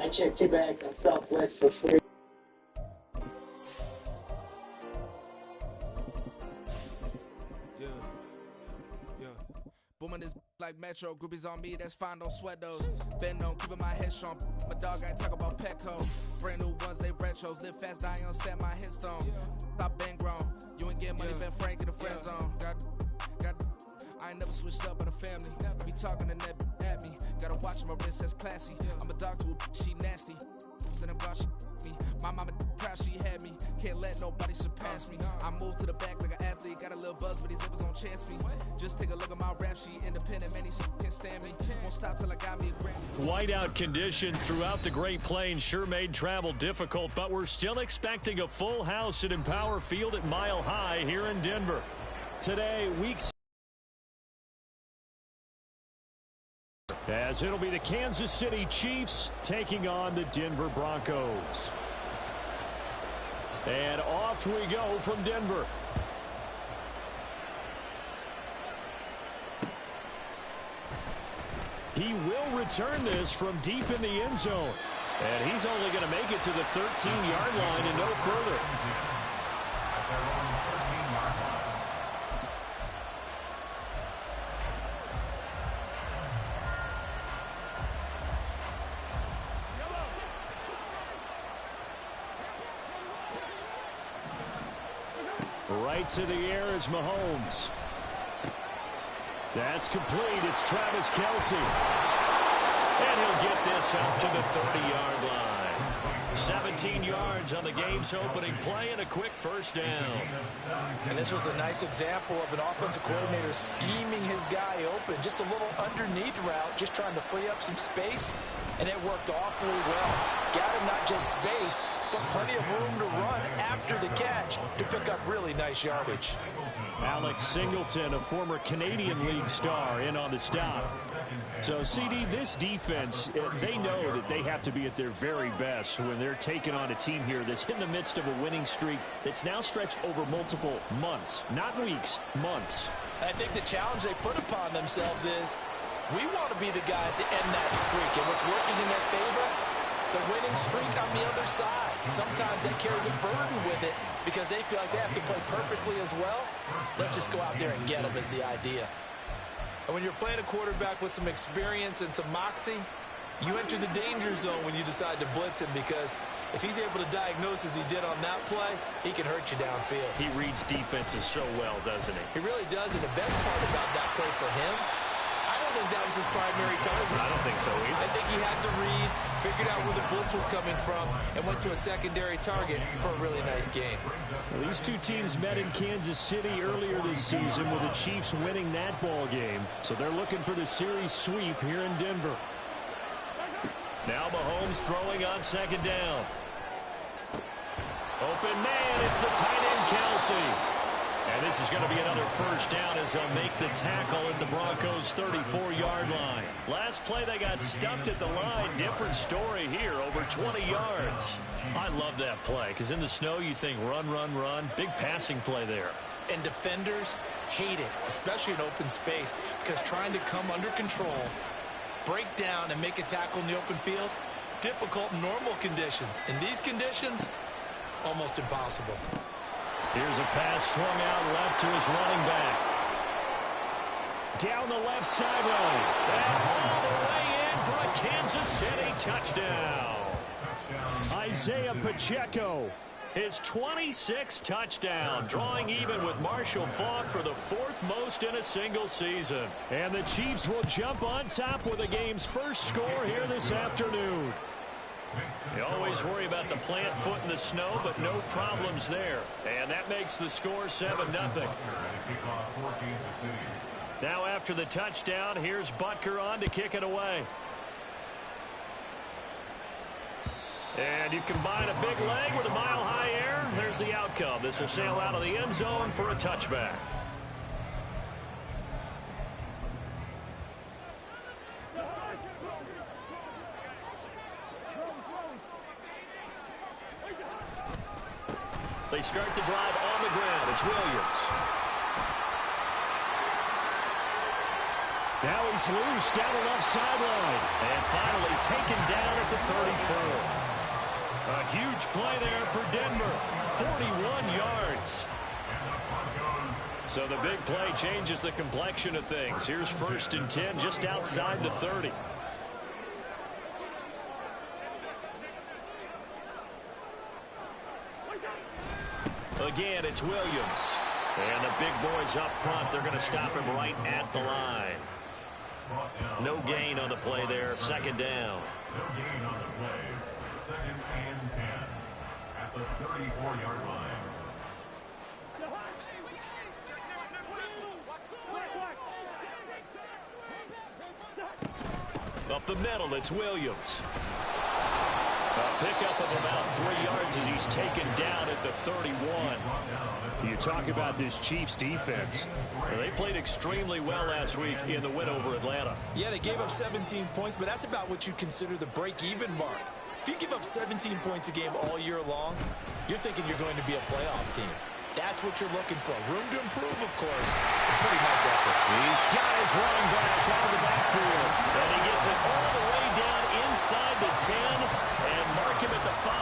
I checked 2 bags on Southwest for free. Booming this like Metro, groupies on me, that's fine, don't sweat those. Been on, keeping my head strong. My dog, I ain't talk about Petco. Brand new ones, they retros. Live fast, I ain't on stand my headstone. Stop been grown. You ain't get money, been frank in the friend zone. I ain't never switched up on the family. Be talking to that at me. Gotta watch my wrist, that's classy. I'm a dog to a she nasty. Then about she me. My mama proud she had me. Can't let nobody surpass me. I moved to the back like an athlete. Got a little buzz, but these zippers on chance me. Just take a look at my rap sheet. Independent, man, these can't stand me. Won't stop till I got me a Grammy. Whiteout conditions throughout the Great Plains sure made travel difficult, but we're still expecting a full house at Empower Field at Mile High here in Denver. Today, week 6. As it'll be the Kansas City Chiefs taking on the Denver Broncos. And off we go from Denver. He will return this from deep in the end zone. And he's only going to make it to the 13-yard line and no further. Right to the air is Mahomes. That's complete. It's Travis Kelce. And he'll get this up to the 30-yard line. 17 yards on the game's opening play and a quick first down. And this was a nice example of an offensive coordinator scheming his guy open. Just a little underneath route, just trying to free up some space. And it worked awfully well. Got him not just space, but plenty of room to run after the catch to pick up really nice yardage. Alex Singleton, a former Canadian League star, in on the stop. So, CD, this defense, they know that they have to be at their very best when they're taking on a team here that's in the midst of a winning streak that's now stretched over multiple months, not weeks, months. I think the challenge they put upon themselves is we want to be the guys to end that streak. And what's working in their favor? The winning streak on the other side. Sometimes that carries a burden with it because they feel like they have to play perfectly as well. Let's just go out there and get them is the idea. And when you're playing a quarterback with some experience and some moxie, you enter the danger zone when you decide to blitz him because if he's able to diagnose as he did on that play, he can hurt you downfield. He reads defenses so well, doesn't he? He really does, and the best part about that play for him, I don't think that was his primary target. I don't think so either. I think he had to read, figured out where the blitz was coming from, and went to a secondary target for a really nice game. Well, these two teams met in Kansas City earlier this season with the Chiefs winning that ball game. So they're looking for the series sweep here in Denver. Now Mahomes throwing on second down. Open man, it's the tight end Kelce. And this is going to be another first down as they'll make the tackle at the Broncos' 34-yard line. Last play, they got stuffed at the line. Different story here, over 20 yards. I love that play because in the snow you think run, run, run. Big passing play there. And defenders hate it, especially in open space, because trying to come under control, break down, and make a tackle in the open field, difficult in normal conditions. In these conditions, almost impossible. Here's a pass swung out left to his running back. Down the left sideline. And all the way in for a Kansas City touchdown. Isaiah Pacheco, his 26th touchdown, drawing even with Marshall Faulk for the 4th most in a single season. And the Chiefs will jump on top with the game's first score here this afternoon. You always worry about the plant foot in the snow, but no problems there. And that makes the score 7-0. Now after the touchdown, here's Butker on to kick it away. And you combine a big leg with a mile-high air, there's the outcome. This will sail out of the end zone for a touchback. They start the drive on the ground. It's Williams. Now he's loose down the left sideline. And finally taken down at the 34. A huge play there for Denver. 41 yards. So the big play changes the complexion of things. Here's 1st and 10 just outside the 30. Again, it's Williams. And the big boys up front, they're going to stop him right at the line. No gain on the play there. 2nd down. No gain on the play. 2nd and 10 at the 34-yard line. Up the middle, it's Williams. A pickup of about 3 yards as he's taken down at the 31. You talk about this Chiefs defense. They played extremely well last week in the win over Atlanta. Yeah, they gave up 17 points, but that's about what you consider the break-even mark. If you give up 17 points a game all year long, you're thinking you're going to be a playoff team. That's what you're looking for. Room to improve, of course. A pretty nice effort. He's got his running back out of the backfield. And he gets it all the way down inside the 10 and mark him at the 5.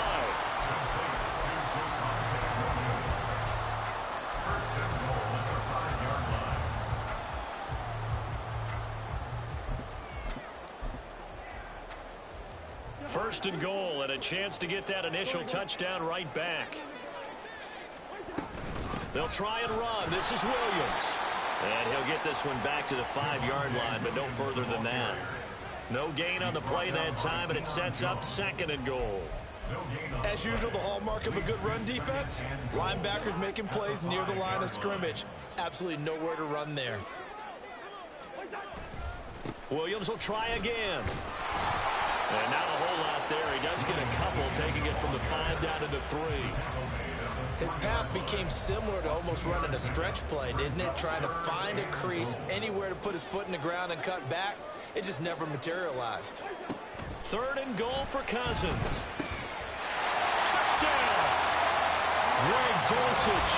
First and goal, and a chance to get that initial touchdown right back. They'll try and run. This is Williams. And he'll get this one back to the 5-yard line, but no further than that. No gain on the play that time, and it sets up 2nd and goal. As usual, the hallmark of a good run defense, linebackers making plays near the line of scrimmage. Absolutely nowhere to run there. Williams will try again. And not a whole lot there. He does get a couple, taking it from the 5 down to the 3. His path became similar to almost running a stretch play, didn't it? Trying to find a crease, anywhere to put his foot in the ground and cut back. It just never materialized. 3rd and goal for Cousins. Touchdown! Greg Dulcich,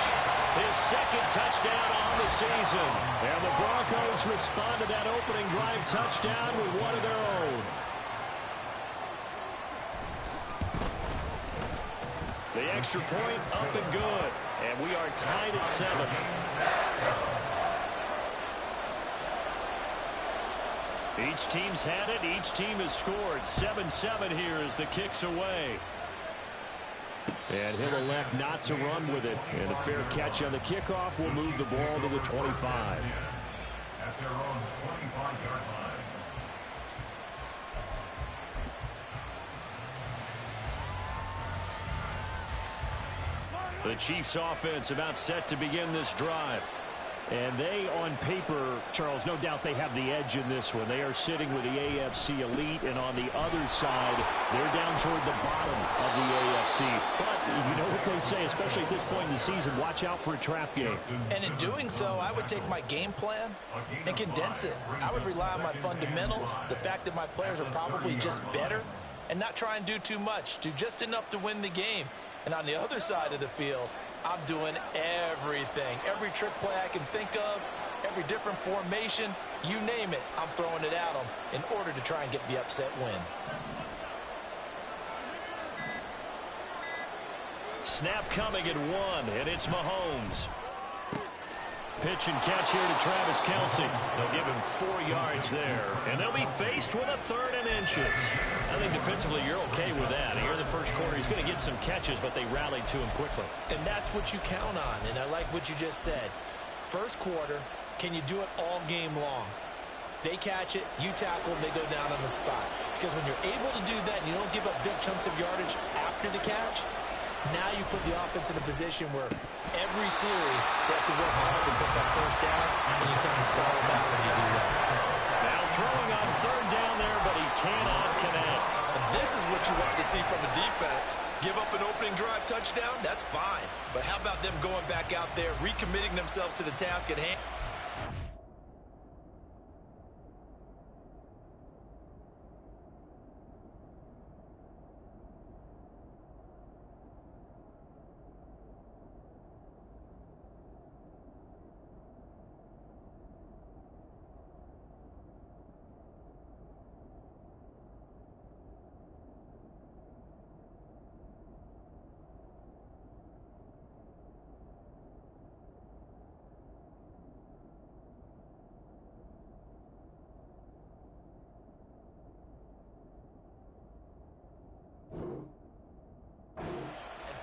his 2nd touchdown on the season. And the Broncos respond to that opening drive touchdown with one of their own. The extra point up and good. And we are tied at 7. Each team's had it. Each team has scored. 7-7 here as the kick's away. And he'll elect not to run with it. And a fair catch on the kickoff will move the ball to the 25. At their own 25-yard line. The Chiefs offense about set to begin this drive. And they, on paper, Charles, no doubt they have the edge in this one. They are sitting with the AFC elite, and on the other side, they're down toward the bottom of the AFC. But you know what they say, especially at this point in the season, watch out for a trap game. And in doing so, I would take my game plan and condense it. I would rely on my fundamentals, the fact that my players are probably just better, and not try and do too much. Do just enough to win the game. And on the other side of the field, I'm doing everything. Every trick play I can think of, every different formation, you name it, I'm throwing it at them in order to try and get the upset win. Snap coming at 1, and it's Mahomes. Pitch and catch here to Travis Kelce. They'll give him 4 yards there, and they'll be faced with a 3rd and inches. I think defensively you're okay with that. Here in the first quarter, he's going to get some catches, but they rallied to him quickly. And that's what you count on, and I like what you just said. First quarter, can you do it all game long? They catch it, you tackle, and they go down on the spot. Because when you're able to do that and you don't give up big chunks of yardage after the catch, now you put the offense in a position where every series they have to work hard to pick up first downs, and you tend to stall them out when you do that. Now throwing on third down there, but he cannot connect. And this is what you want to see from a defense. Give up an opening drive touchdown, that's fine. But how about them going back out there, recommitting themselves to the task at hand?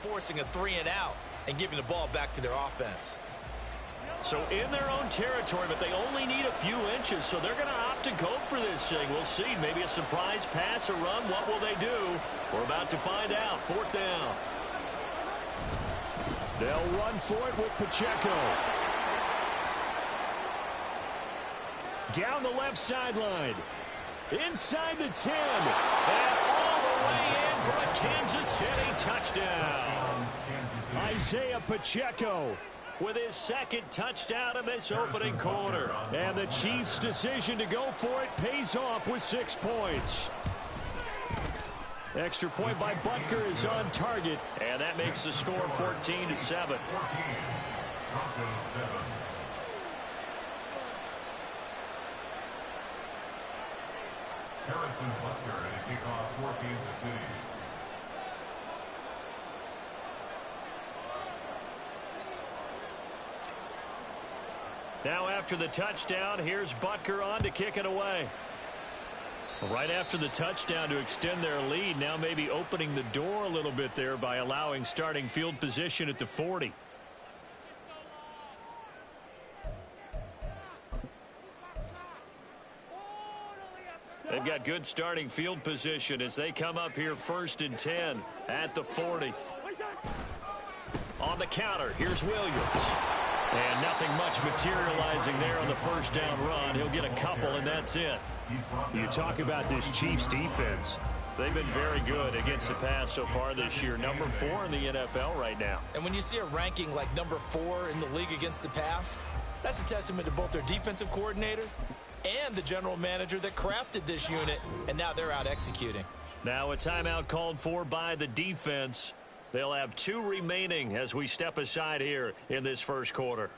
Forcing a 3-and-out and giving the ball back to their offense. So in their own territory, but they only need a few inches, so they're going to opt to go for this thing. We'll see. Maybe a surprise pass or run. What will they do? We're about to find out. Fourth down. They'll run for it with Pacheco. Down the left sideline. Inside the 10. And all the way in for a Kansas City touchdown. Isaiah Pacheco with his second touchdown in this opening quarter. And the Chiefs' decision to go for it pays off with 6 points. Extra point by Butker is on target. And that makes the score 14-7. 14. Broncos 7. Harrison Butker and a kickoff for Kansas City. Now after the touchdown, here's Butker on to kick it away. Right after the touchdown to extend their lead, now maybe opening the door a little bit there by allowing starting field position at the 40. They've got good starting field position as they come up here 1st and 10 at the 40. On the counter, here's Williams. And nothing much materializing there on the first down run. He'll get a couple, and that's it. You talk about this Chiefs defense. They've been very good against the pass so far this year. Number 4 in the NFL right now. And when you see a ranking like number 4 in the league against the pass, that's a testament to both their defensive coordinator and the general manager that crafted this unit, and now they're out executing. Now a timeout called for by the defense. They'll have 2 remaining as we step aside here in this first quarter.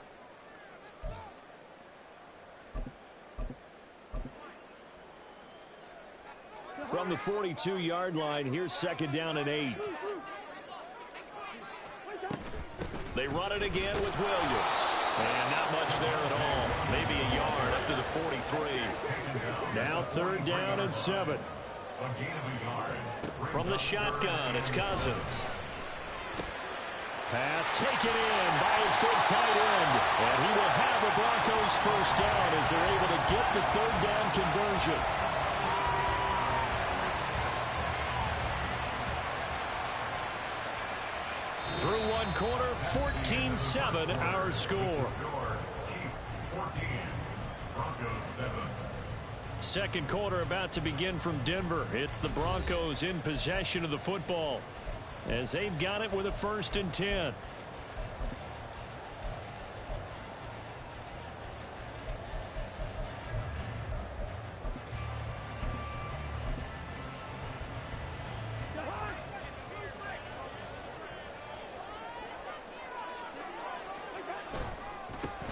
From the 42-yard line, here's 2nd down and 8. They run it again with Williams. And not much there at all. Maybe a yard up to the 43. Now 3rd down and 7. From the shotgun, it's Cousins. Pass taken in by his big tight end. And he will have the Broncos first down as they're able to get the 3rd down conversion. Through one quarter, 14-7 our score. Chiefs 14. Broncos 7. Second quarter about to begin from Denver. It's the Broncos in possession of the football as they've got it with a 1st and 10.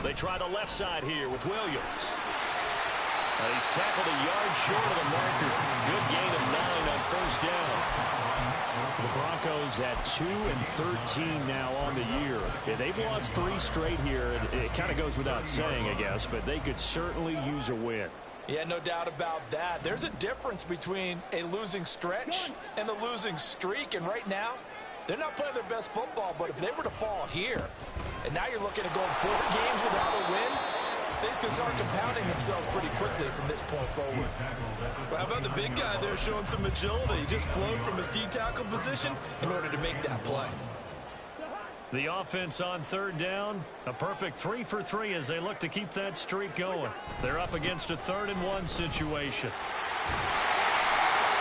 They try the left side here with Williams. He's tackled a yard short of the marker. Good gain of 9 on 1st down. The Broncos at 2 and 13 now on the year. Yeah, they've lost 3 straight here. It kind of goes without saying, I guess, but they could certainly use a win. Yeah, no doubt about that. There's a difference between a losing stretch and a losing streak, and right now, they're not playing their best football, but if they were to fall here, and now you're looking at going 4 games without a win, things can start compounding themselves pretty quickly from this point forward. Well, how about the big guy there showing some agility? He just flowed from his D-tackle position in order to make that play. The offense on third down, a perfect 3 for 3 as they look to keep that streak going. They're up against a 3rd-and-1 situation.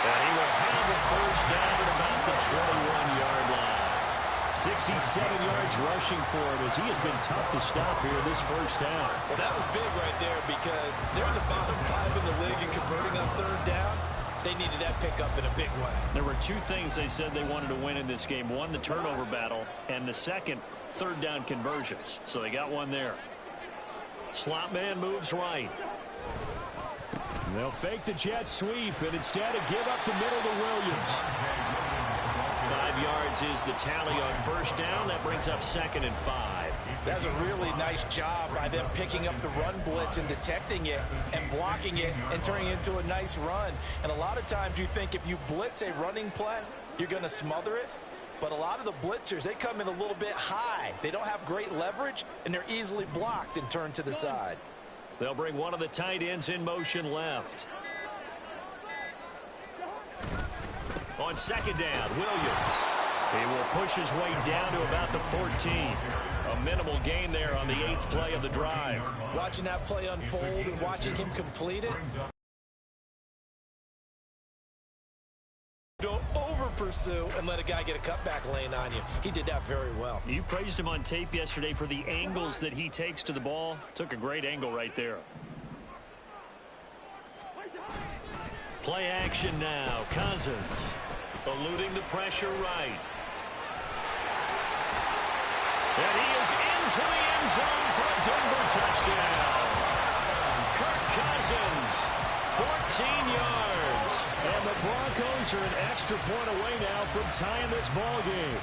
And he will have the first down at about the 21-yard line. 67 yards rushing for him as he has been tough to stop here this first half. Well, that was big right there because they're the bottom 5 in the league in converting on third down. They needed that pickup in a big way. There were 2 things they said they wanted to win in this game. One, the turnover battle, and the second, third down conversions. So they got one there. Slot man moves right. They'll fake the jet sweep, and instead of give up the middle to Williams. 5 yards is the tally on first down. That brings up 2nd and 5. That's a really nice job by them picking up the run blitz and detecting it and blocking it and turning it into a nice run. And a lot of times you think if you blitz a running play, you're going to smother it. But a lot of the blitzers, they come in a little bit high. They don't have great leverage, and they're easily blocked and turned to the side. They'll bring one of the tight ends in motion left. On 2nd down, Williams. He will push his way down to about the 14. A minimal gain there on the 8th play of the drive. Watching that play unfold and watching him complete it. Don't over-pursue and let a guy get a cutback lane on you. He did that very well. You praised him on tape yesterday for the angles that he takes to the ball. Took a great angle right there. Play action now. Cousins eluding the pressure right. And he is into the end zone for a Denver touchdown. Kirk Cousins, 14 yards. And the Broncos are an extra point away now from tying this ball game.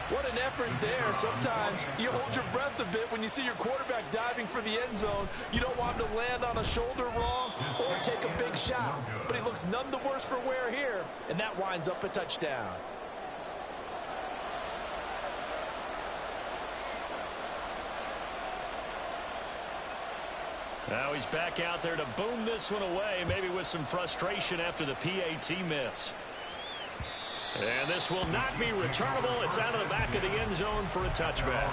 What an effort there. Sometimes you hold your breath a bit when you see your quarterback diving for the end zone. You don't want him to land on a shoulder wrong or take a big shot. But he looks none the worse for wear here, and that winds up a touchdown. Now he's back out there to boom this one away, maybe with some frustration after the PAT miss. And this will not be returnable. It's out of the back of the end zone for a touchback.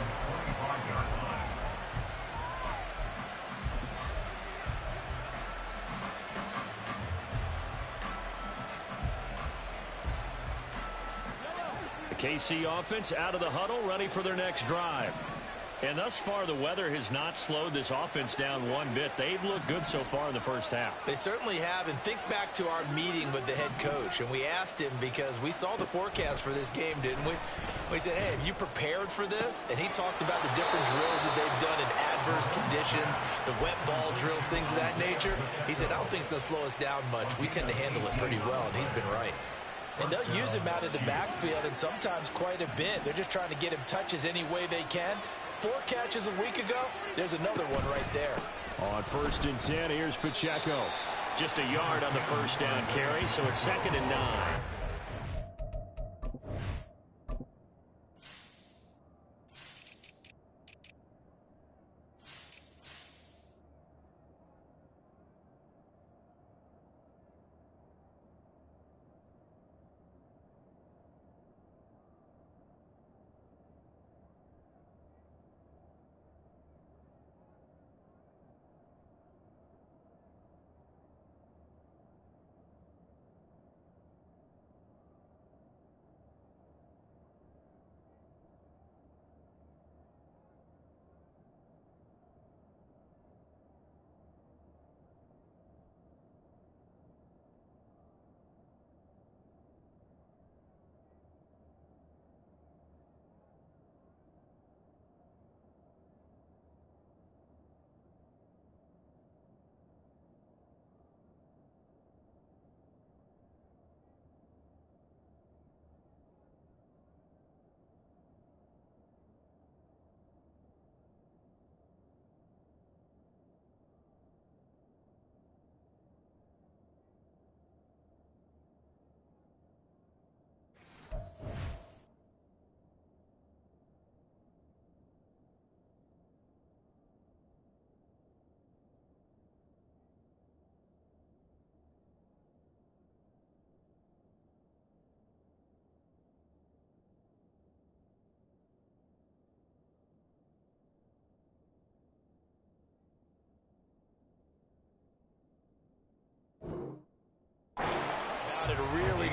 The KC offense out of the huddle, ready for their next drive. And thus far, the weather has not slowed this offense down one bit. They've looked good so far in the first half. They certainly have. And think back to our meeting with the head coach. And we asked him because we saw the forecast for this game, didn't we? We said, hey, have you prepared for this? And he talked about the different drills that they've done in adverse conditions, the wet ball drills, things of that nature. He said, I don't think it's going to slow us down much. We tend to handle it pretty well, and he's been right. And they'll use him out of the backfield, and sometimes quite a bit. They're just trying to get him touches any way they can. 4 catches a week ago, there's another one right there. On 1st and 10, here's Pacheco. Just a yard on the first down carry, so it's 2nd and 9.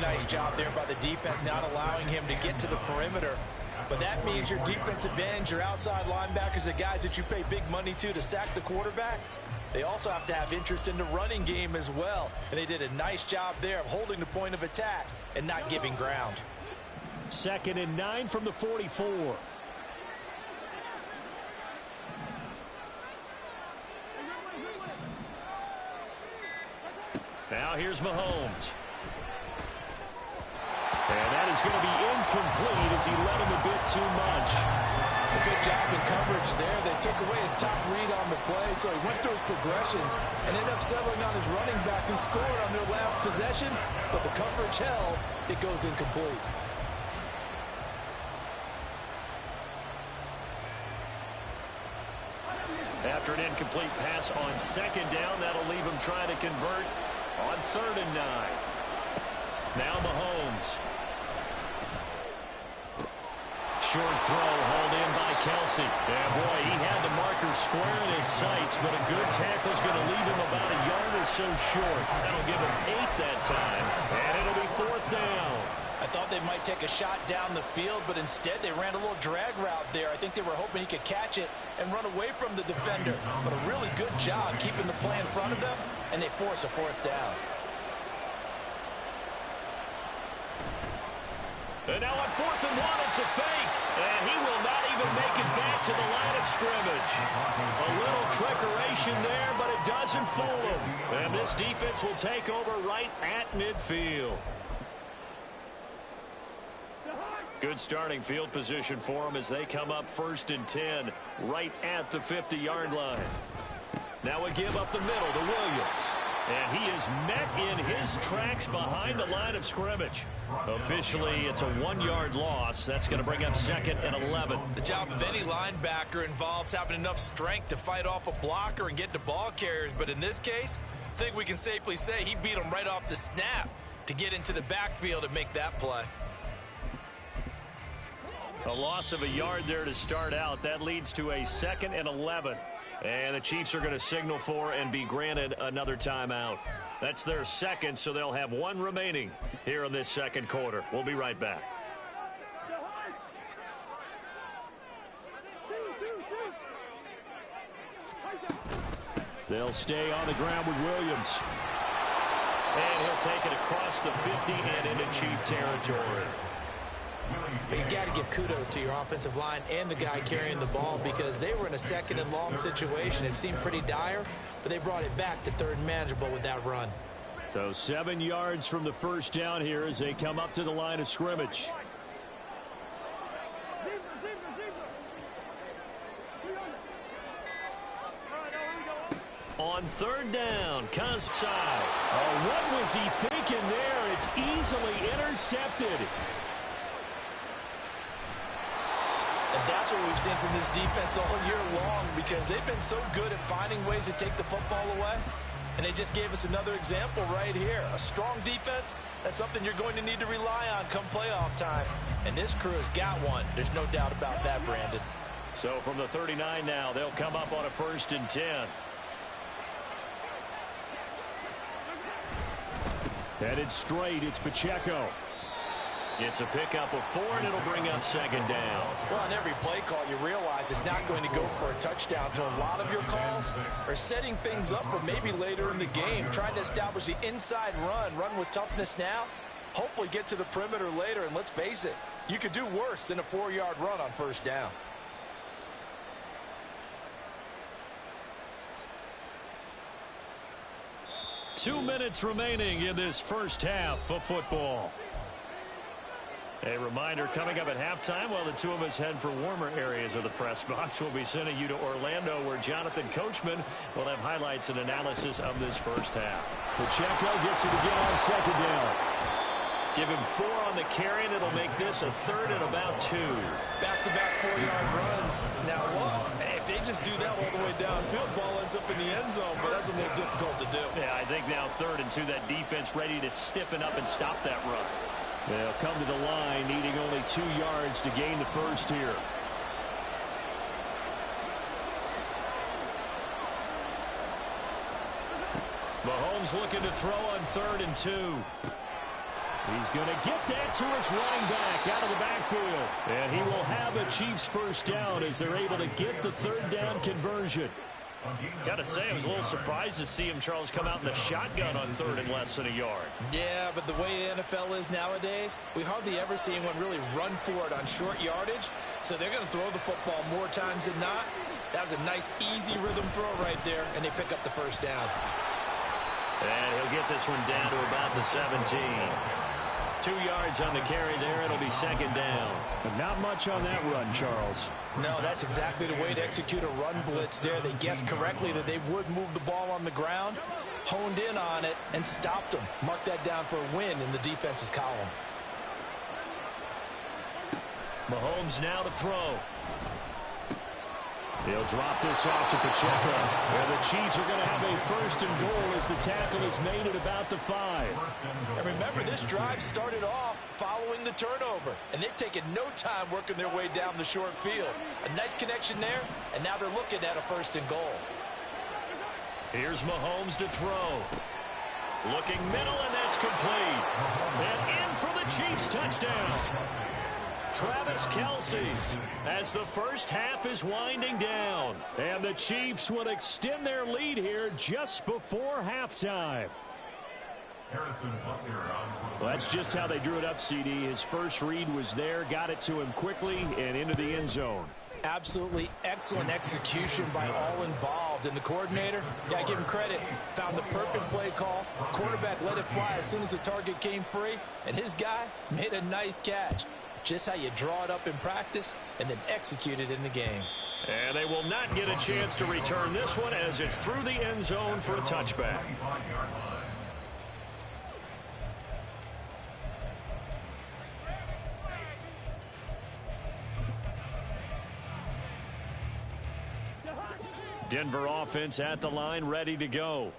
nice job there by the defense, not allowing him to get to the perimeter. But that means your defensive ends, your outside linebackers, the guys that you pay big money to sack the quarterback, they also have to have interest in the running game as well. And they did a nice job there of holding the point of attack and not giving ground. 2nd and 9 from the 44. Now here's Mahomes. And that is going to be incomplete as he led him a bit too much. A good job in coverage there. They took away his top read on the play, so he went through his progressions and ended up settling on his running back who scored on their last possession, but the coverage held. It goes incomplete. After an incomplete pass on 2nd down, that'll leave him trying to convert on 3rd and 9. Now Mahomes. Short throw hauled in by Kelsey. Yeah, boy, he had the marker square in his sights, but a good tackle's going to leave him about a yard or so short. That'll give him 8 that time, and it'll be 4th down. I thought they might take a shot down the field, but instead they ran a little drag route there. I think they were hoping he could catch it and run away from the defender. But a really good job keeping the play in front of them, and they force a 4th down. And now on 4th and 1, it's a fake. And he will not even make it back to the line of scrimmage. A little trickeration there, but it doesn't fool him. And this defense will take over right at midfield. Good starting field position for them as they come up 1st and 10 right at the 50-yard line. Now a give up the middle to Williams. And he is met in his tracks behind the line of scrimmage. Officially, it's a 1-yard loss. That's going to bring up 2nd and 11. The job of any linebacker involves having enough strength to fight off a blocker and get to ball carriers. But in this case, I think we can safely say he beat him right off the snap to get into the backfield and make that play. A loss of a yard there to start out. That leads to a 2nd and 11. And the Chiefs are going to signal for and be granted another timeout. That's their 2nd, so they'll have 1 remaining here in this 2nd quarter. We'll be right back. They'll stay on the ground with Williams. And he'll take it across the 50 and into Chief territory. But you got to give kudos to your offensive line and the guy carrying the ball because they were in a 2nd and long situation. It seemed pretty dire, but they brought it back to 3rd and manageable with that run. So 7 yards from the 1st down here as they come up to the line of scrimmage. On 3rd down, Kosai. Oh, what was he thinking there? It's easily intercepted. And that's what we've seen from this defense all year long because they've been so good at finding ways to take the football away. And they just gave us another example right here. A strong defense, that's something you're going to need to rely on come playoff time. And this crew has got one. There's no doubt about that, Brandon. So from the 39 now, they'll come up on a 1st and 10. Headed straight, it's Pacheco. It's a pickup of 4, and it'll bring up 2nd down. Well, on every play call, you realize it's not going to go for a touchdown. So a lot of your calls are setting things up for maybe later in the game, trying to establish the inside run with toughness now, hopefully get to the perimeter later. And let's face it, you could do worse than a 4-yard run on 1st down. Two minutes remaining in this 1st half of football. A reminder, coming up at halftime, while the two of us head for warmer areas of the press box, we'll be sending you to Orlando, where Jonathan Coachman will have highlights and analysis of this 1st half. Pacheco gets it again on 2nd down. Give him 4 on the carry, and it'll make this a 3rd and about 2. Back-to-back 4-yard runs. Now, look, if they just do that all the way downfield, ball ends up in the end zone, but that's a little difficult to do. Yeah, I think now 3rd and 2, that defense ready to stiffen up and stop that run. They'll come to the line, needing only 2 yards to gain the 1st here. Mahomes looking to throw on 3rd and 2. He's going to get that to his running back out of the backfield. And he will have a Chiefs first down as they're able to get the third down conversion. Got to say, I was a little surprised to see him, Charles, come out in the shotgun on third and less than a yard. Yeah, but the way the NFL is nowadays, we hardly ever see anyone really run for it on short yardage. So they're going to throw the football more times than not. That was a nice, easy rhythm throw right there, and they pick up the first down. And he'll get this one down to about the 17. 2 yards on the carry there. It'll be second down. But not much on that run, Charles. No, that's exactly the way to execute a run blitz there. They guessed correctly that they would move the ball on the ground, honed in on it, and stopped them. Mark that down for a win in the defense's column. Mahomes now to throw. He'll drop this off to Pacheco. And the Chiefs are going to have a first and goal as the tackle is made at about the 5. And remember, this drive started off following the turnover. And they've taken no time working their way down the short field. A nice connection there, and now they're looking at a first and goal. Here's Mahomes to throw. Looking middle, and that's complete. And in for the Chiefs touchdown. Travis Kelce as the first half is winding down. And the Chiefs will extend their lead here just before halftime. Well, that's just how they drew it up, CD. His first read was there, got it to him quickly, and into the end zone. Absolutely excellent execution by all involved. And the coordinator, got to give him credit, found the perfect play call. Quarterback let it fly as soon as the target came free, and his guy made a nice catch. Just how you draw it up in practice and then execute it in the game. And they will not get a chance to return this one as it's through the end zone for a touchback. Denver offense at the line, ready to go.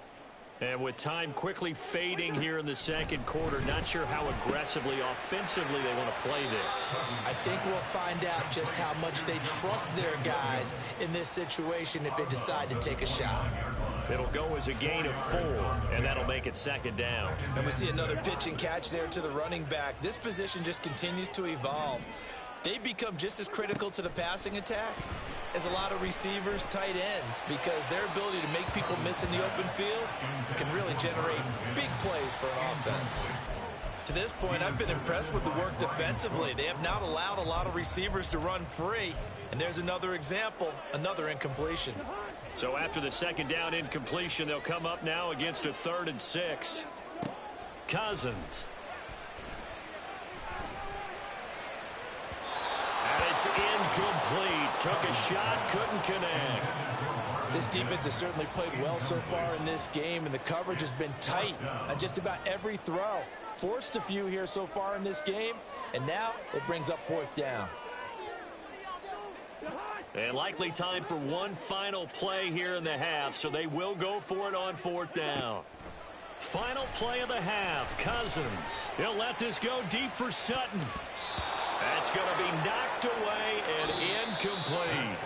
And with time quickly fading here in the second quarter, not sure how aggressively, offensively they want to play this. I think we'll find out just how much they trust their guys in this situation if they decide to take a shot. It'll go as a gain of 4, and that'll make it second down. And we see another pitch and catch there to the running back. This position just continues to evolve. They become just as critical to the passing attack as a lot of receivers, tight ends, because their ability to make people miss in the open field can really generate big plays for an offense. To this point, I've been impressed with the work defensively. They have not allowed a lot of receivers to run free, and there's another example, another incompletion. So after the second down incompletion, they'll come up now against a 3rd and 6. Cousins. And it's incomplete. Took a shot, couldn't connect. This defense has certainly played well so far in this game, and the coverage has been tight on just about every throw. Forced a few here so far in this game, and now it brings up 4th down. And likely time for one final play here in the half, so they will go for it on 4th down. Final play of the half, Cousins. He'll let this go deep for Sutton. That's going to be knocked away and incomplete.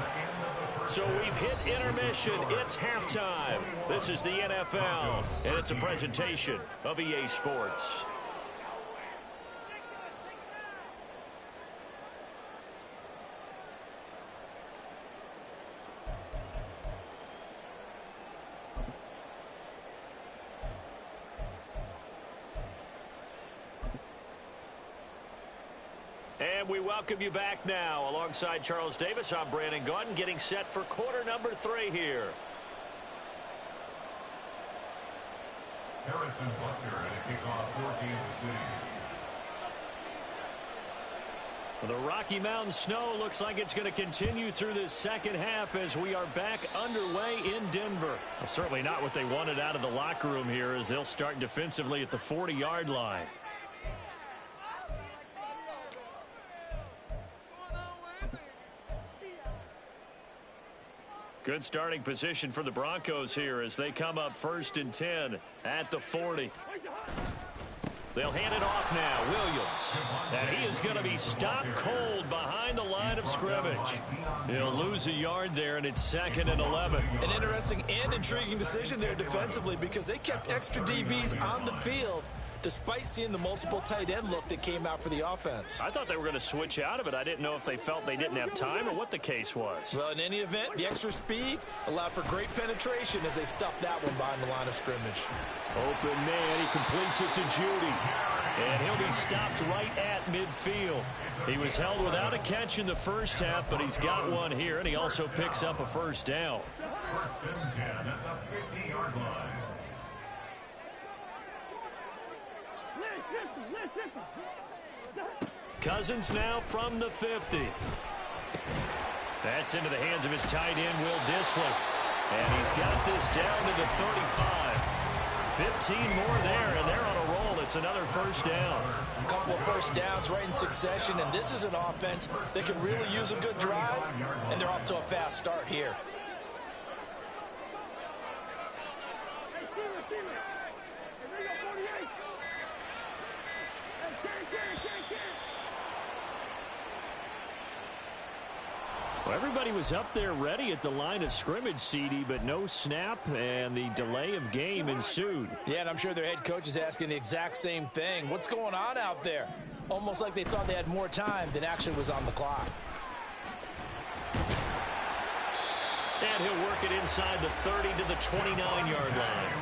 So we've hit intermission. It's halftime. This is the NFL, and it's a presentation of EA Sports. And we welcome you back now. Alongside Charles Davis, I'm Brandon Gaudin, getting set for quarter number 3 here. Harrison Butker at a kickoff for Kansas City. The Rocky Mountain snow looks like it's going to continue through this second half as we are back underway in Denver. Well, certainly not what they wanted out of the locker room here as they'll start defensively at the 40-yard line. Good starting position for the Broncos here as they come up 1st and 10 at the 40. They'll hand it off now. Williams. And he is going to be stopped cold behind the line of scrimmage. He'll lose a yard there, and it's 2nd and 11. An interesting and intriguing decision there defensively because they kept extra DBs on the field despite seeing the multiple tight end look that came out for the offense. I thought they were going to switch out of it. I didn't know if they felt they didn't have time or what the case was. Well, in any event, the extra speed allowed for great penetration as they stuffed that one behind the line of scrimmage. Open man, he completes it to Judy. And he'll be stopped right at midfield. He was held without a catch in the first half, but he's got one here, and he also picks up a first down. First and 10 at the 50-yard line. Cousins now from the 50. That's into the hands of his tight end, Will Dissly. And he's got this down to the 35. 15 more there, and they're on a roll. It's another first down. A couple of first downs right in succession, and this is an offense that can really use a good drive, and they're off to a fast start here. Well, everybody was up there ready at the line of scrimmage, CD, but no snap, and the delay of game ensued. Yeah, and I'm sure their head coach is asking the exact same thing. What's going on out there? Almost like they thought they had more time than actually was on the clock. And he'll work it inside the 30 to the 29-yard line.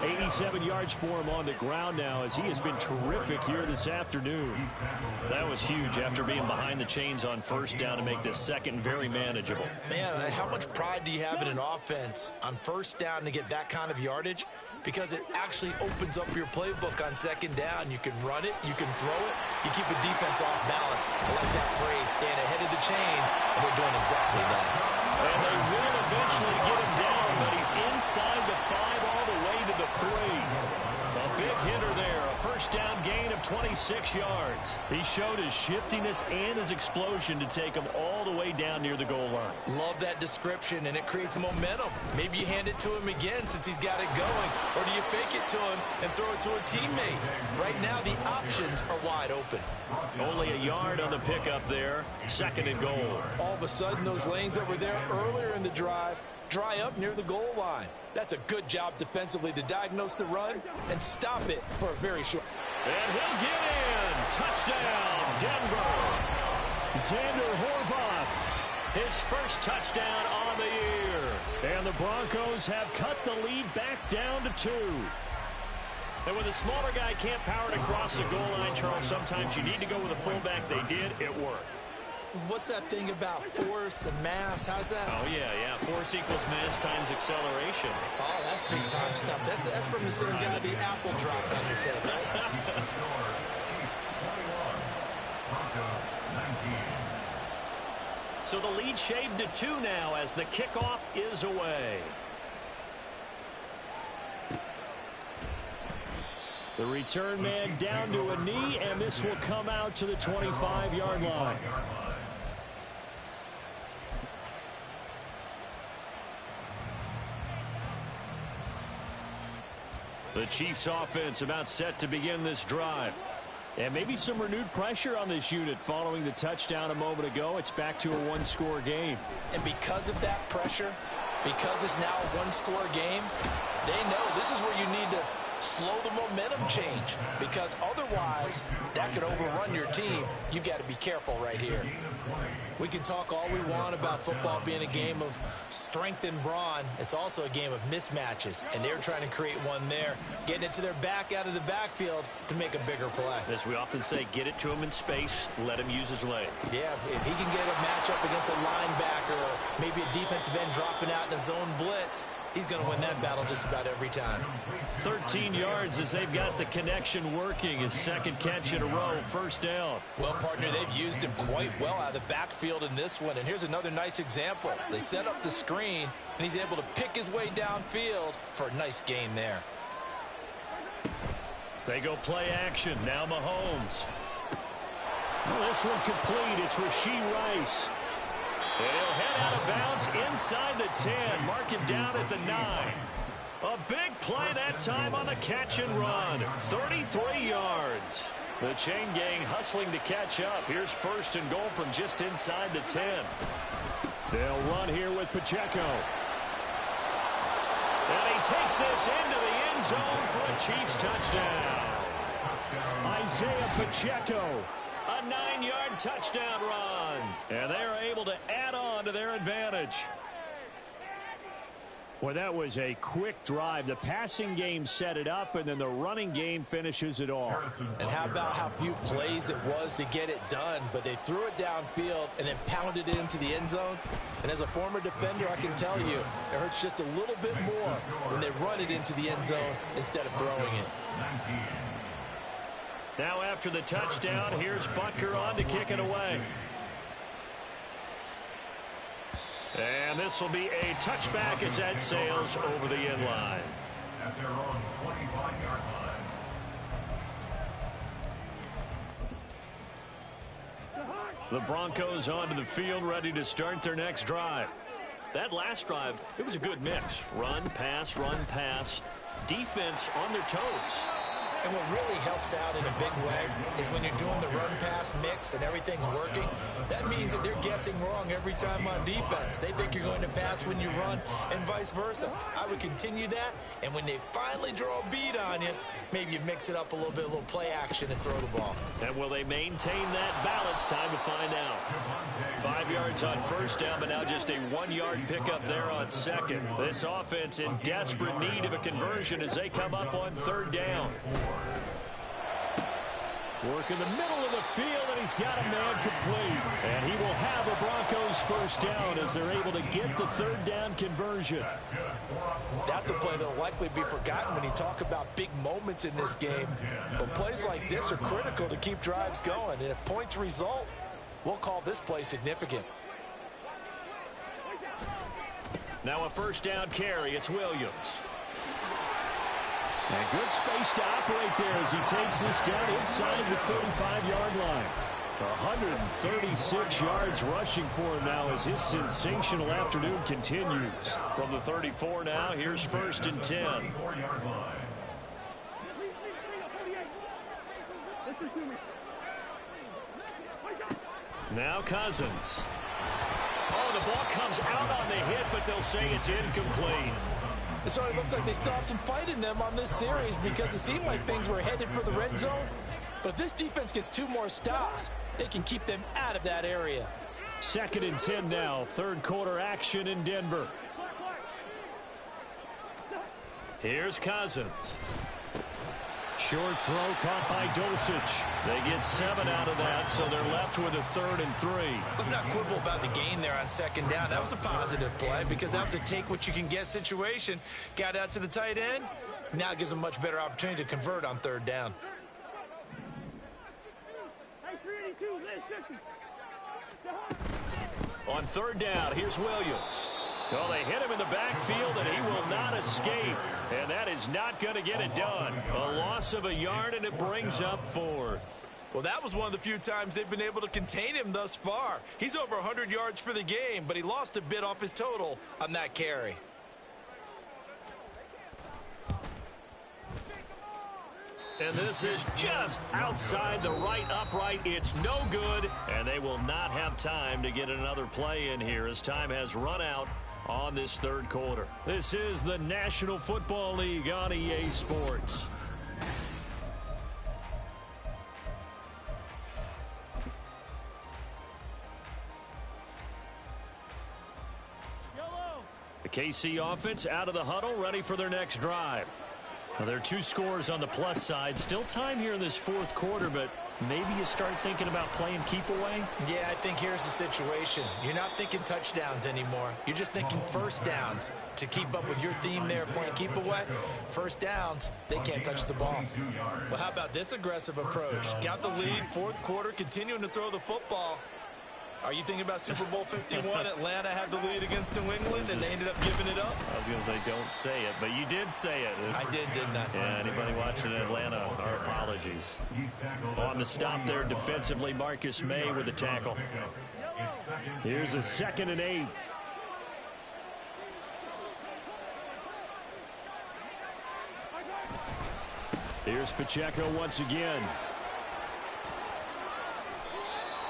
87 yards for him on the ground now as he has been terrific here this afternoon. That was huge after being behind the chains on first down to make this second very manageable. Man, how much pride do you have in an offense on first down to get that kind of yardage? Because it actually opens up your playbook on second down. You can run it, you can throw it, you keep a defense off balance. I like that phrase, staying ahead of the chains, and they're doing exactly that. And they will eventually get him down, but he's inside the 5 all the way to the 3. A big hitter there, a first down gain of 26 yards. He showed his shiftiness and his explosion to take him all the way down near the goal line. Love that description, and it creates momentum. Maybe you hand it to him again since he's got it going, or do you fake it to him and throw it to a teammate? Right now, the options are wide open. Only a yard on the pickup there, second and goal. All of a sudden, those lanes that were there earlier in the drive dry up near the goal line. That's a good job defensively to diagnose the run and stop it for a very short. And he'll get in. Touchdown, Denver. Xander Horvath, his first touchdown on the year. And the Broncos have cut the lead back down to 2. And when the smaller guy can't power it across the goal line, Charles, sometimes you need to go with a fullback. They did. It worked. What's that thing about force and mass? How's that? Oh, yeah. Force equals mass times acceleration. Oh, that's big time stuff. That's from the same guy the apple dropped on his head, right? So the lead shaved to 2 now as the kickoff is away. The return man down to a knee, and this will come out to the 25-yard line. The Chiefs offense about set to begin this drive. And maybe some renewed pressure on this unit following the touchdown a moment ago. It's back to a one-score game. And because of that pressure, because it's now a one-score game, they know this is where you need to slow the momentum change, because otherwise that could overrun your team. You've got to be careful right here. We can talk all we want about football being a game of strength and brawn. It's also a game of mismatches, and they're trying to create one there, getting it to their back out of the backfield to make a bigger play. As we often say, get it to him in space, let him use his leg. Yeah, if he can get a matchup against a linebacker or maybe a defensive end dropping out in a zone blitz, he's going to win that battle just about every time. 13 yards as they've got the connection working. His second catch in a row, first down. Well, partner, they've used him quite well out of the backfield in this one. And here's another nice example. They set up the screen, and he's able to pick his way downfield for a nice gain there. They go play action. Now Mahomes. Well, this one complete. It's Rashee Rice. And he'll head out of bounds inside the 10. Mark him down at the 9. A big play that time on the catch and run. 33 yards. The chain gang hustling to catch up. Here's first and goal from just inside the 10. They'll run here with Pacheco. And he takes this into the end zone for a Chiefs touchdown. Isaiah Pacheco. A 9-yard touchdown run. And they are able to add on to their advantage. Well, that was a quick drive. The passing game set it up, and then the running game finishes it off. And how about how few plays it was to get it done, but they threw it downfield and then pounded it into the end zone. And as a former defender, I can tell you, it hurts just a little bit more when they run it into the end zone instead of throwing it. Now after the touchdown, here's Butker on to kick it away. And this will be a touchback as that sails over the end line. At their own 25-yard line. The Broncos onto the field, ready to start their next drive. That last drive, it was a good mix. Run, pass, defense on their toes. And what really helps out in a big way is when you're doing the run-pass mix and everything's working, that means that they're guessing wrong every time on defense. They think you're going to pass when you run and vice versa. I would continue that, and when they finally draw a beat on you, maybe you mix it up a little bit, a little play action and throw the ball. And will they maintain that balance? Time to find out. 5 yards on first down, but now just a 1-yard pickup there on second. This offense in desperate need of a conversion as they come up on third down. Work in the middle of the field, and he's got a man complete. And he will have a Broncos first down as they're able to get the third down conversion. That's a play that will likely be forgotten when you talk about big moments in this game. But plays like this are critical to keep drives going. And if points result, we'll call this play significant. Now a first down carry. It's Williams. And good space to operate there as he takes this down inside the 35-yard line. 136 yards rushing for him now as his sensational afternoon continues. From the 34 now, here's first and 10. Now Cousins. Oh, the ball comes out on the hit, but they'll say it's incomplete. So it looks like they still have some fight in them on this series because it seemed like things were headed for the red zone. But if this defense gets 2 more stops, they can keep them out of that area. Second and 10 now. Third quarter action in Denver. Here's Cousins. Short throw caught by Dulcich. They get 7 out of that, so they're left with a 3rd and 3. Let's not quibble about the gain there on second down. That was a positive play because that was a take-what-you-can-get situation. Got out to the tight end. Now it gives them a much better opportunity to convert on third down. On third down, here's Williams. Well, they hit him in the backfield, and he will not escape. And that is not going to get it done. A loss of a yard, and it brings up 4th. Well, that was one of the few times they've been able to contain him thus far. He's over 100 yards for the game, but he lost a bit off his total on that carry. And this is just outside the right upright. It's no good, and they will not have time to get another play in here as time has run out on this third quarter. This is the National Football League on EA Sports. The KC offense out of the huddle, ready for their next drive. Now, there are 2 scores on the plus side. Still time here in this fourth quarter, but maybe you start thinking about playing keep away? Yeah, I think here's the situation. You're not thinking touchdowns anymore. You're just thinking first downs. To keep up with your theme there, playing keep away, first downs, they can't touch the ball. Well, how about this aggressive approach? Got the lead, fourth quarter, continuing to throw the football. Are you thinking about Super Bowl 51? Atlanta had the lead against New England, and they ended up giving it up? I was going to say, don't say it, but you did say it. I did, didn't I? Yeah, anybody watching Atlanta, our apologies. On the stop there defensively, Marcus May with the tackle. Here's a 2nd and 8. Here's Pacheco once again.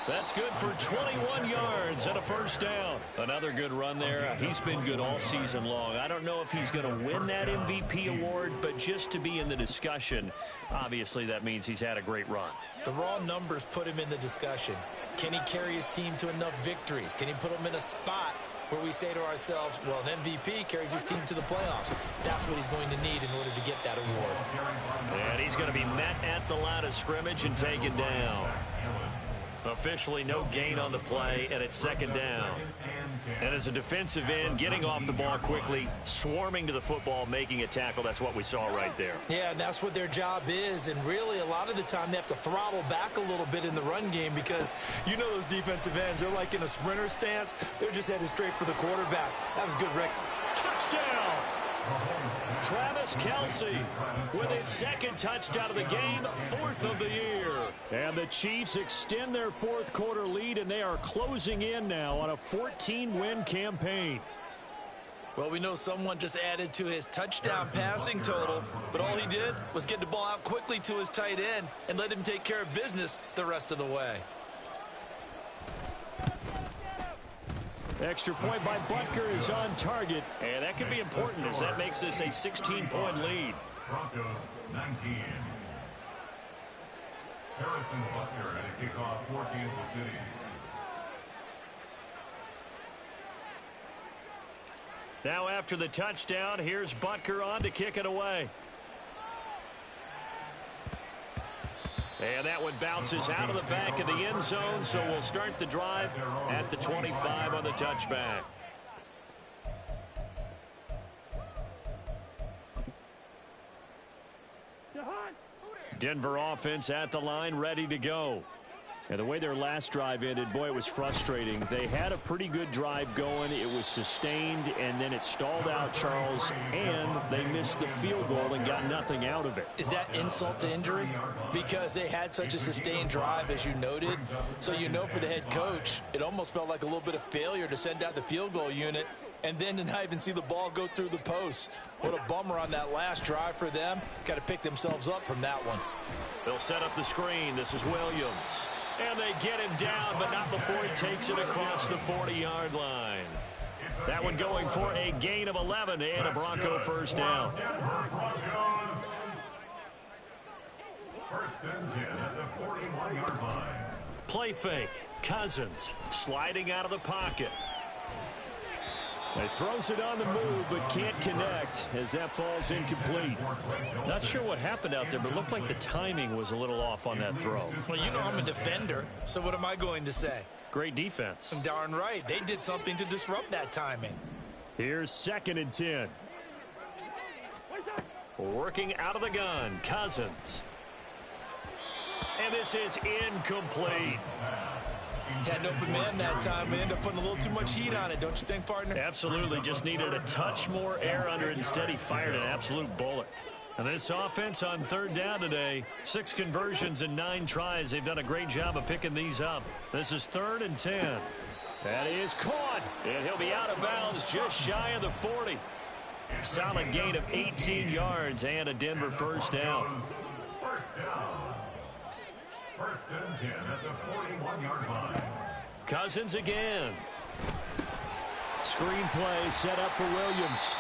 That's good for 21 yards and a first down. Another good run there. He's been good all season long. I don't know if he's going to win that MVP award, but just to be in the discussion, obviously that means he's had a great run. The raw numbers put him in the discussion. Can he carry his team to enough victories? Can he put them in a spot where we say to ourselves, well, an MVP carries his team to the playoffs? That's what he's going to need in order to get that award. And he's going to be met at the line of scrimmage and taken down. Officially no gain on the play, and it's second down. And as a defensive end, getting off the ball quickly, swarming to the football, making a tackle, that's what we saw right there. Yeah, and that's what their job is, and really a lot of the time they have to throttle back a little bit in the run game because you know those defensive ends, they're like in a sprinter stance. They're just headed straight for the quarterback. That was good, Rick. Touchdown! Travis Kelce with his second touchdown of the game, 4th of the year. And the Chiefs extend their fourth quarter lead, and they are closing in now on a 14-win campaign. Well, we know someone just added to his touchdown passing total, but all he did was get the ball out quickly to his tight end and let him take care of business the rest of the way. Extra point by Butker is on target, and that could be important as that makes this a 16-point lead. Broncos 19. Harrison Butker at a kickoff for Kansas City. Now after the touchdown, here's Butker on to kick it away. And that one bounces out of the back of the end zone, so we'll start the drive at the 25 on the touchback. Denver offense at the line, ready to go. And the way their last drive ended, boy, it was frustrating. They had a pretty good drive going. It was sustained, and then it stalled out, Charles, and they missed the field goal and got nothing out of it. Is that insult to injury? Because they had such a sustained drive, as you noted. So you know for the head coach, it almost felt like a little bit of failure to send out the field goal unit and then to not even see the ball go through the post. What a bummer on that last drive for them. Got to pick themselves up from that one. They'll set up the screen. This is Williams. And they get him down, but not before he takes it across the 40-yard line. That one going for a gain of 11 and a Bronco first down. First and 10 at the 41-yard line. Play fake. Cousins sliding out of the pocket. He throws it on the move, but can't connect as that falls incomplete. Not sure what happened out there, but it looked like the timing was a little off on that throw. Well, you know I'm a defender, so what am I going to say? Great defense. Darn right. They did something to disrupt that timing. Here's 2nd and 10. Working out of the gun, Cousins. And this is incomplete. Had an open man that time and ended up putting a little too much heat on it, don't you think, partner? Absolutely. Just needed a touch more air under it. Instead, he fired an absolute bullet. And this offense on 3rd down today, 6 conversions and 9 tries. They've done a great job of picking these up. This is 3rd and 10. That is caught. And he'll be out of bounds just shy of the 40. Solid gain of 18 yards and a Denver first down. First down. First and 10 at the 41-yard line. Cousins again. Screen play set up for Williams.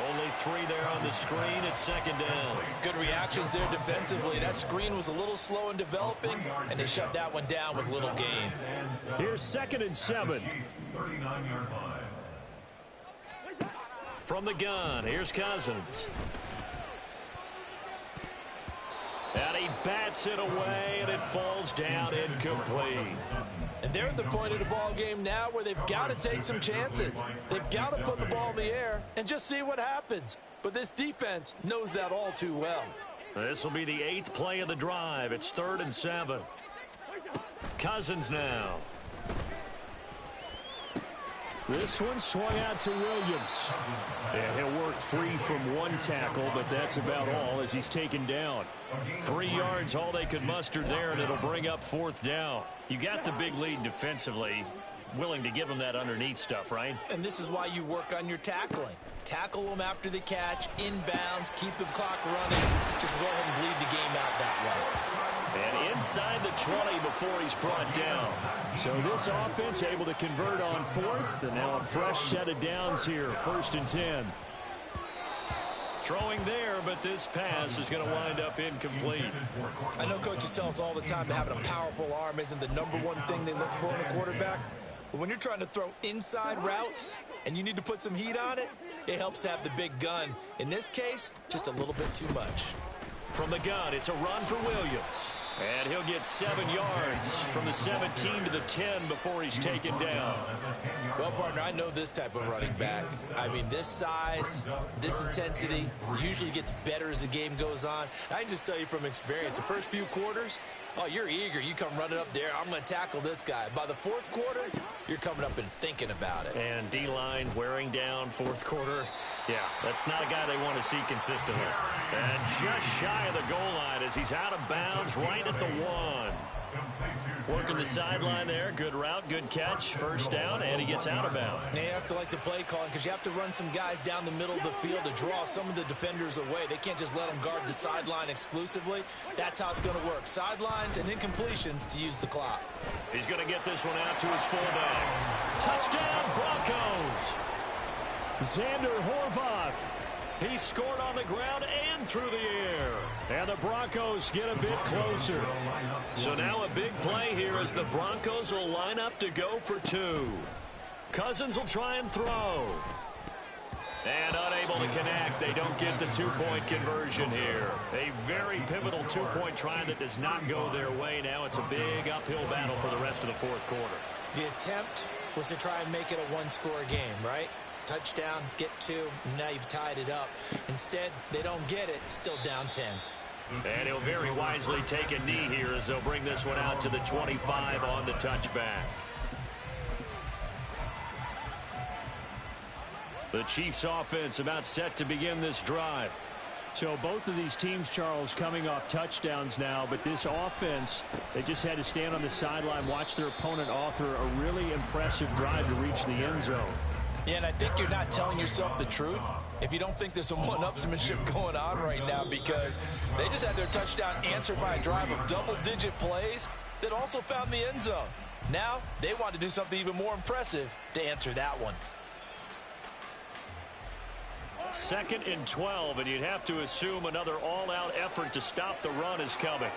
Only 3 there on the screen at 2nd down. Good reactions there defensively. That screen was a little slow in developing, and they shut that one down with little gain. Here's 2nd and 7. 39-yard line. From the gun, here's Cousins. And he bats it away, and it falls down incomplete. And they're at the point of the ball game now where they've got to take some chances. They've got to put the ball in the air and just see what happens. But this defense knows that all too well. This will be the 8th play of the drive. It's 3rd and 7. Cousins now. This one swung out to Williams. And he'll work free from 1 tackle, but that's about all as he's taken down. 3 yards, all they could muster there, and it'll bring up 4th down. You got the big lead defensively. Willing to give them that underneath stuff, right? And this is why you work on your tackling. Tackle them after the catch, inbounds, keep the clock running. Just go ahead and bleed the game out that way. And inside the 20 before he's brought down. So this offense able to convert on fourth, and now a fresh set of downs here, 1st and 10. Throwing there, but this pass is going to wind up incomplete. I know coaches tell us all the time that having a powerful arm isn't the #1 thing they look for in a quarterback. But when you're trying to throw inside routes and you need to put some heat on it, it helps to have the big gun. In this case, just a little bit too much. From the gun, it's a run for Williams. And he'll get 7 yards from the 17 to the 10 before he's taken down. Well, partner, I know this type of running back. I mean, this size, this intensity usually gets better as the game goes on. I can just tell you from experience, the first few quarters, oh, you're eager. You come running up there. I'm going to tackle this guy. By the 4th quarter, you're coming up and thinking about it. And D-line wearing down 4th quarter. Yeah, that's not a guy they want to see consistently. And just shy of the goal line as he's out of bounds right at the 1. Working the sideline there. Good route, good catch. First down, and he gets out of bounds. You have to like the play calling because you have to run some guys down the middle of the field to draw some of the defenders away. They can't just let them guard the sideline exclusively. That's how it's going to work. Sidelines and incompletions to use the clock. He's going to get this one out to his fullback. Touchdown, Broncos! Xander Horvath. He scored on the ground and through the air. And the Broncos get a bit closer. So now a big play here as the Broncos will line up to go for 2. Cousins will try and throw. And unable to connect. They don't get the 2-point conversion here. A very pivotal 2-point try that does not go their way. Now it's a big uphill battle for the rest of the 4th quarter. The attempt was to try and make it a 1-score game, right? Touchdown, get 2, now you've tied it up. Instead, they don't get it, still down 10. And he'll very wisely take a knee here as they'll bring this one out to the 25 on the touchback. The Chiefs offense about set to begin this drive. So both of these teams, Charles, coming off touchdowns now, but this offense, they just had to stand on the sideline, watch their opponent author a really impressive drive to reach the end zone. Yeah, and I think you're not telling yourself the truth if you don't think there's some one-upsmanship going on right now, because they just had their touchdown answered by a drive of double-digit plays that also found the end zone. Now they want to do something even more impressive to answer that one. 2nd and 12, and you'd have to assume another all-out effort to stop the run is coming.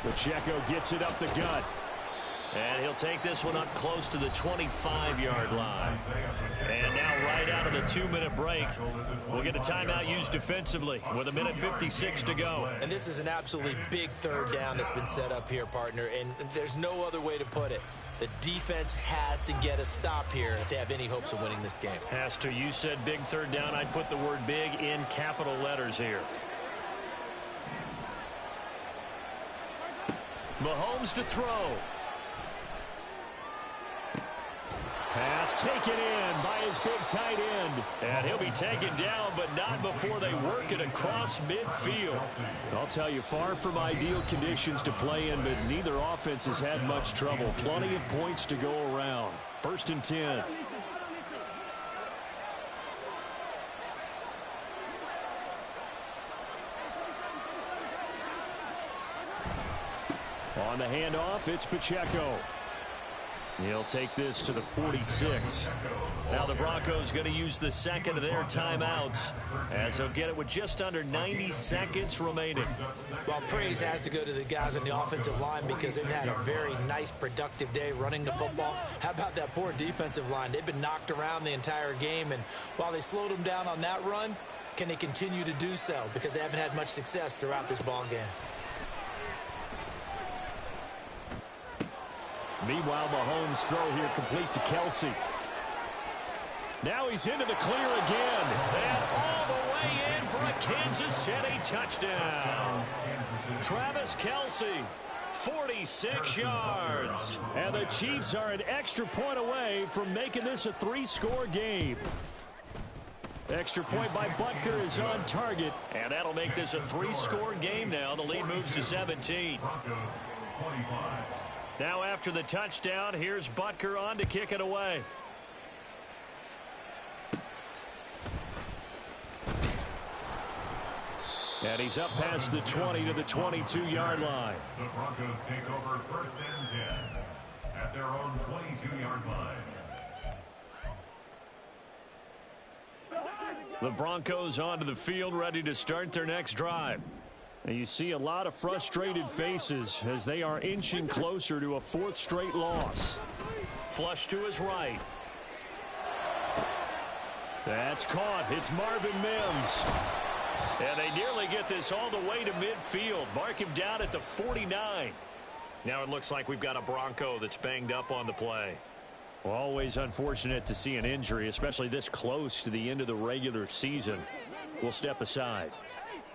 Pacheco gets it up the gut. And he'll take this one up close to the 25-yard line. And now right out of the 2-minute break, we'll get a timeout used defensively with 1:56 to go. And this is an absolutely big 3rd down that's been set up here, partner, and there's no other way to put it. The defense has to get a stop here if they have any hopes of winning this game. Has to. You said big 3rd down. I'd put the word big in capital letters here. Mahomes to throw. Pass taken in by his big tight end. And he'll be taken down, but not before they work it across midfield. I'll tell you, far from ideal conditions to play in, but neither offense has had much trouble. Plenty of points to go around. 1st and 10. On the handoff, it's Pacheco. He'll take this to the 46. Now the Broncos going to use the 2nd of their timeouts as they'll get it with just under 90 seconds remaining. Well, praise has to go to the guys on the offensive line because they've had a very nice, productive day running the football. How about that poor defensive line? They've been knocked around the entire game, and while they slowed them down on that run, can they continue to do so? Because they haven't had much success throughout this ball game. Meanwhile, Mahomes' throw here complete to Kelsey. Now he's into the clear again. And all the way in for a Kansas City touchdown. Travis Kelce, 46 yards. And the Chiefs are an extra point away from making this a 3-score game. Extra point by Butker is on target. And that'll make this a 3-score game now. The lead moves to 17. Now after the touchdown, here's Butker on to kick it away. And he's up past the 20 to the 22-yard line. The Broncos take over 1st and 10 at their own 22-yard line. The Broncos onto the field, ready to start their next drive. And you see a lot of frustrated faces as they are inching closer to a 4th straight loss. Flush to his right. That's caught. It's Marvin Mims. And they nearly get this all the way to midfield. Mark him down at the 49. Now it looks like we've got a Bronco that's banged up on the play. Well, always unfortunate to see an injury, especially this close to the end of the regular season. We'll step aside.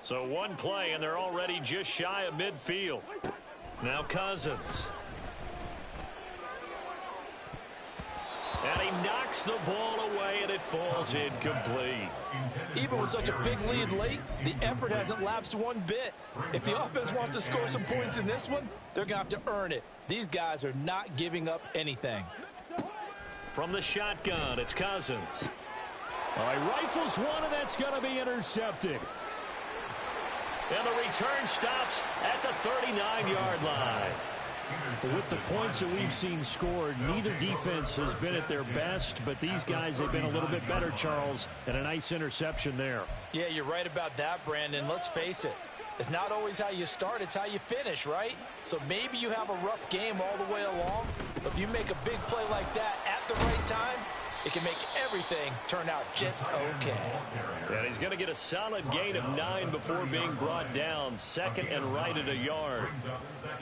So one play, and they're already just shy of midfield. Now Cousins. And he knocks the ball away, and it falls incomplete. Even with such a big lead late, the effort hasn't lapsed one bit. If the offense wants to score some points in this one, they're going to have to earn it. These guys are not giving up anything. From the shotgun, it's Cousins. All right, rifles one, and that's going to be intercepted. And the return stops at the 39-yard line. With the points that we've seen scored, neither defense has been at their best, but these guys have been a little bit better, Charles, and a nice interception there. Yeah, you're right about that, Brandon. Let's face it. It's not always how you start, it's how you finish, right? So maybe you have a rough game all the way along, but if you make a big play like that at the right time, it can make everything turn out just okay. And he's going to get a solid gain of 9 before being brought down. 2nd and right at a yard.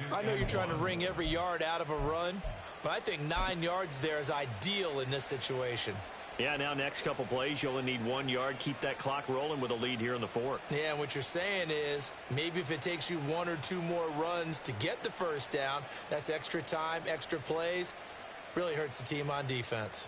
I know you're trying to wring every yard out of a run, but I think 9 yards there is ideal in this situation. Yeah, now next couple plays, you only need 1 yard. Keep that clock rolling with a lead here in the 4th. Yeah, and what you're saying is maybe if it takes you 1 or 2 more runs to get the first down, that's extra time, extra plays. Really hurts the team on defense.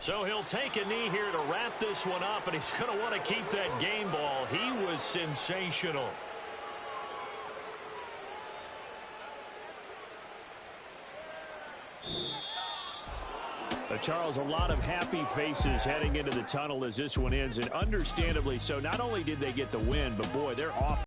So he'll take a knee here to wrap this one up, and he's going to want to keep that game ball. He was sensational. Charles, a lot of happy faces heading into the tunnel as this one ends, and understandably so. Not only did they get the win, but boy, they're off.